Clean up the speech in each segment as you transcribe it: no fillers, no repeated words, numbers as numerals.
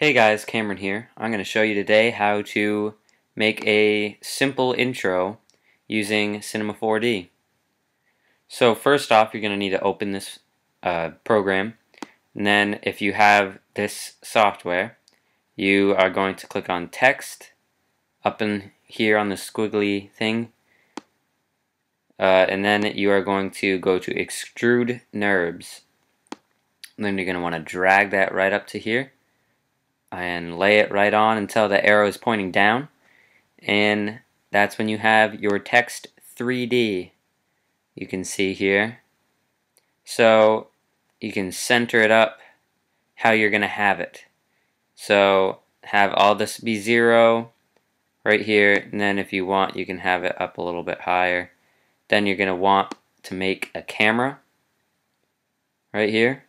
Hey guys, Cameron here. I'm going to show you today how to make a simple intro using Cinema 4D. So first off, you're going to need to open this program, and then if you have this software, you are going to click on text up in here on the squiggly thing, and then you are going to go to extrude NURBS. And then you're going to want to drag that right up to here and lay it right on until the arrow is pointing down, and that's when you have your text 3D. You can see here, so you can center it up how you're gonna have it. So have all this be 0 right here, and then if you want you can have it up a little bit higher. Then you're gonna want to make a camera right here,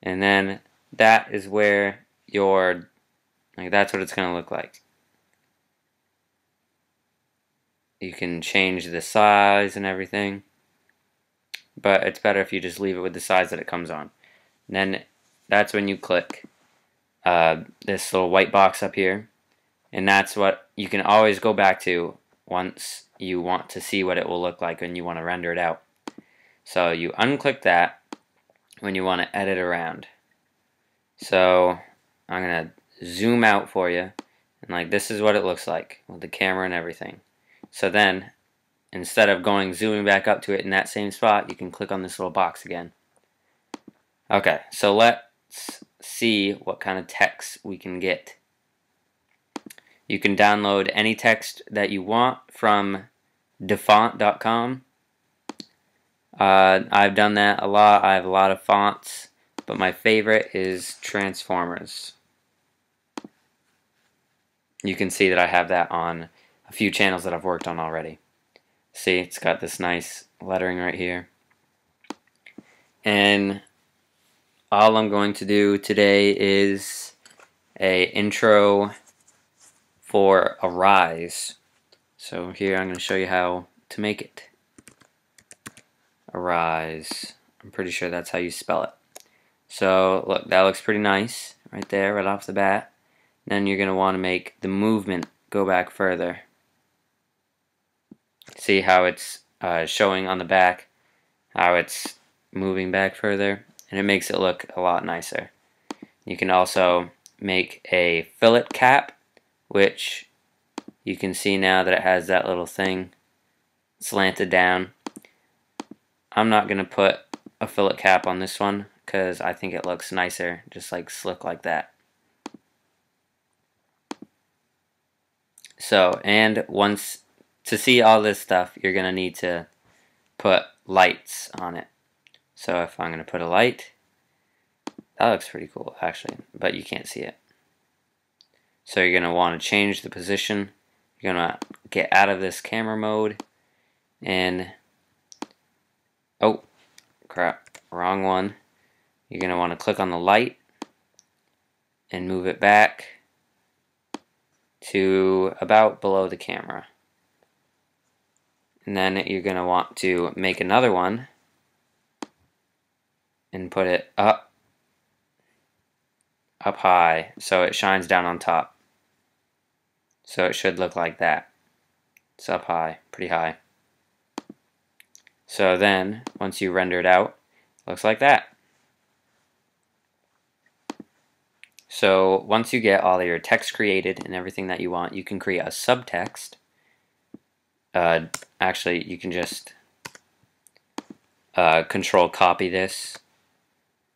and then that is where that's what it's going to look like. You can change the size and everything, but it's better if you just leave it with the size that it comes on. And then that's when you click this little white box up here, and that's what you can always go back to once you want to see what it will look like when you want to render it out. So you unclick that when you want to edit around. So I'm going to zoom out for you, and like this is what it looks like with the camera and everything. So then instead of zooming back up to it in that same spot, you can click on this little box again. Okay, so let's see what kind of text we can get. You can download any text that you want from dafont.com. I've done that a lot. I have a lot of fonts, but my favorite is Transformers. You can see that I have that on a few channels that I've worked on already. See, it's got this nice lettering right here. And all I'm going to do today is a intro for Arise. So here I'm going to show you how to make it. Arise. I'm pretty sure that's how you spell it. So look, that looks pretty nice right there, right off the bat. Then you're going to want to make the movement go back further. See how it's showing on the back, how it's moving back further, and it makes it look a lot nicer. You can also make a fillet cap, which you can see now that it has that little thing slanted down. I'm not going to put a fillet cap on this one because I think it looks nicer, just like slick like that. So, and once to see all this stuff, you're going to need to put lights on it. So if I'm going to put a light, that looks pretty cool actually, but you can't see it. So you're going to want to change the position. You're going to get out of this camera mode and, oh crap, wrong one. You're going to want to click on the light and move it back to about below the camera. And then you're going to want to make another one and put it up high so it shines down on top. So it should look like that. It's up high, pretty high. So then, once you render it out, it looks like that. So once you get all of your text created and everything that you want, you can create a subtext. Actually, you can just control copy this,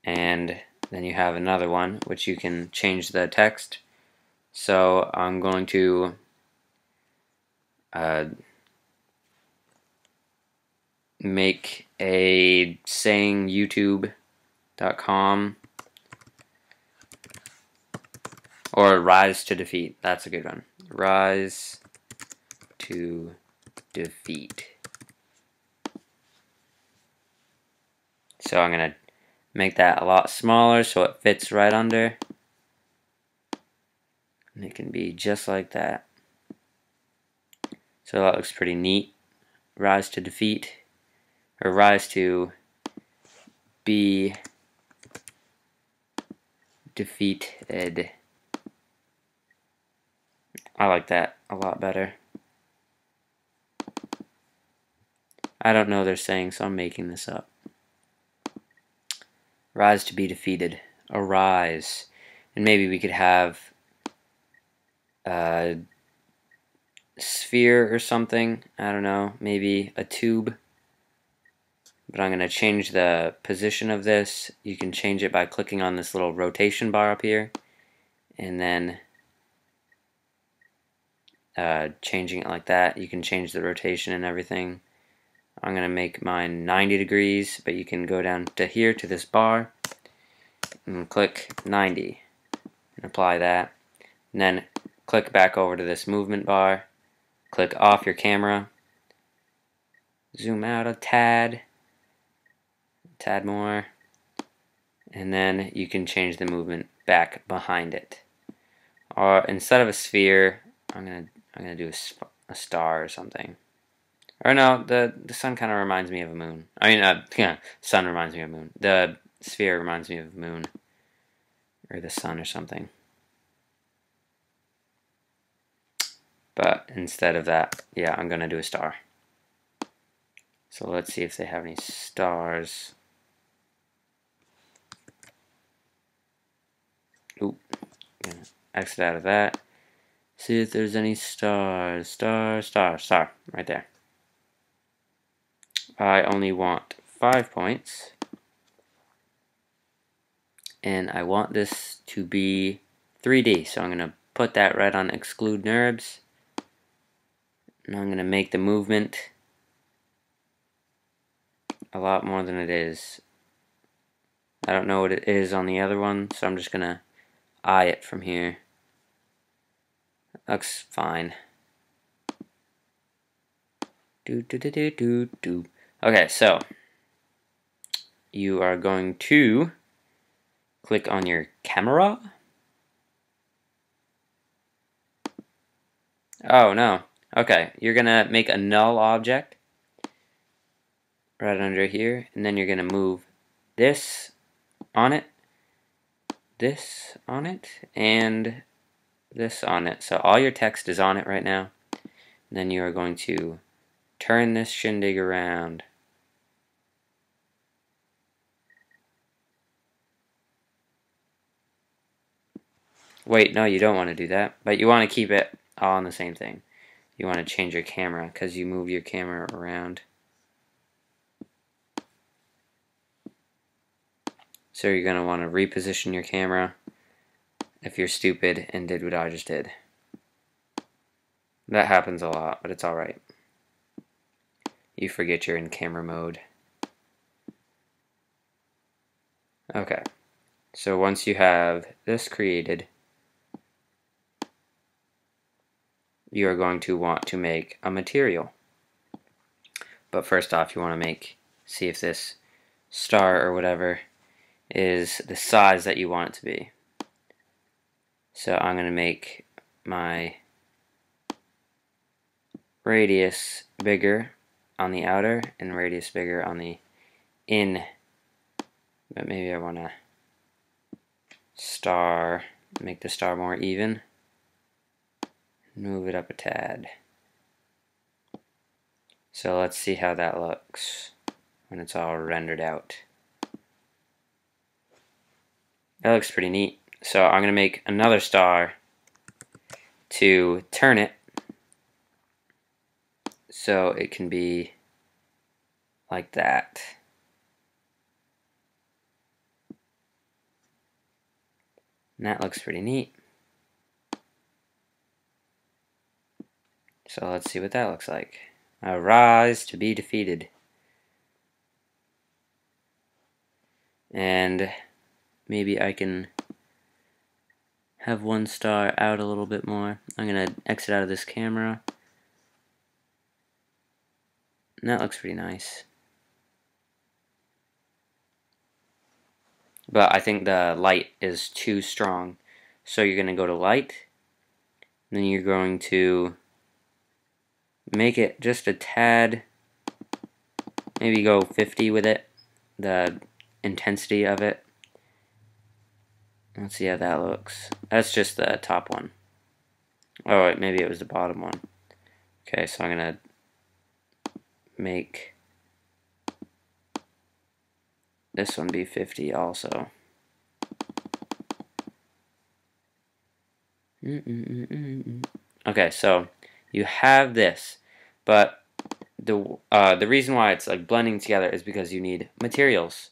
and then you have another one which you can change the text. So I'm going to make a saying youtube.com or rise to defeat. That's a good one. Rise to defeat. So I'm going to make that a lot smaller so it fits right under. And it can be just like that. So that looks pretty neat. Rise to defeat. Or rise to be defeated. I like that a lot better. I don't know they're saying, so I'm making this up. Rise to be defeated. Arise. And maybe we could have a sphere or something. I don't know. Maybe a tube. But I'm going to change the position of this. You can change it by clicking on this little rotation bar up here. And then changing it like that. You can change the rotation and everything. I'm going to make mine 90 degrees, but you can go down to here to this bar and click 90 and apply that. And then click back over to this movement bar, click off your camera, zoom out a tad more, and then you can change the movement back behind it. Or instead of a sphere, I'm gonna do a star or something. Or no, the sun kind of reminds me of a moon. I mean, yeah, sun reminds me of a moon. The sphere reminds me of a moon, or the sun or something. But instead of that, yeah, I'm gonna do a star. So let's see if they have any stars. Oop, I'm gonna exit out of that. See if there's any stars. Star, right there. I only want 5 points. And I want this to be 3D, so I'm going to put that right on exclude NURBS. And I'm going to make the movement a lot more than it is. I don't know what it is on the other one, so I'm just going to eye it from here. Looks fine. Okay, so you are going to click on your camera. Oh no. Okay, you're gonna make a null object right under here, and then you're gonna move this on it, this on it, and this on it. So all your text is on it right now. And then you are going to turn this shindig around. Wait, no, you don't want to do that, but you want to keep it all on the same thing. You want to change your camera because you move your camera around. So you're going to want to reposition your camera if you're stupid and did what I just did. That happens a lot, but it's alright. You forget you're in camera mode. Okay, so once you have this created, you are going to want to make a material. But first off, you want to see if this star or whatever is the size that you want it to be. So I'm going to make my radius bigger on the outer and radius bigger on the in. But maybe I want to make the star more even. Move it up a tad. So let's see how that looks when it's all rendered out. That looks pretty neat. So I'm going to make another star to turn it so it can be like that. And that looks pretty neat. So let's see what that looks like. Arise to be defeated. And maybe I can have one star out a little bit more. I'm going to exit out of this camera. And that looks pretty nice. But I think the light is too strong. So you're going to go to light. And then you're going to make it just a tad, maybe go 50 with it, the intensity of it. Let's see how that looks. That's just the top one. Oh, wait, maybe it was the bottom one. Okay, so I'm gonna make this one be 50 also. Okay, so you have this, but the reason why it's like blending together is because you need materials.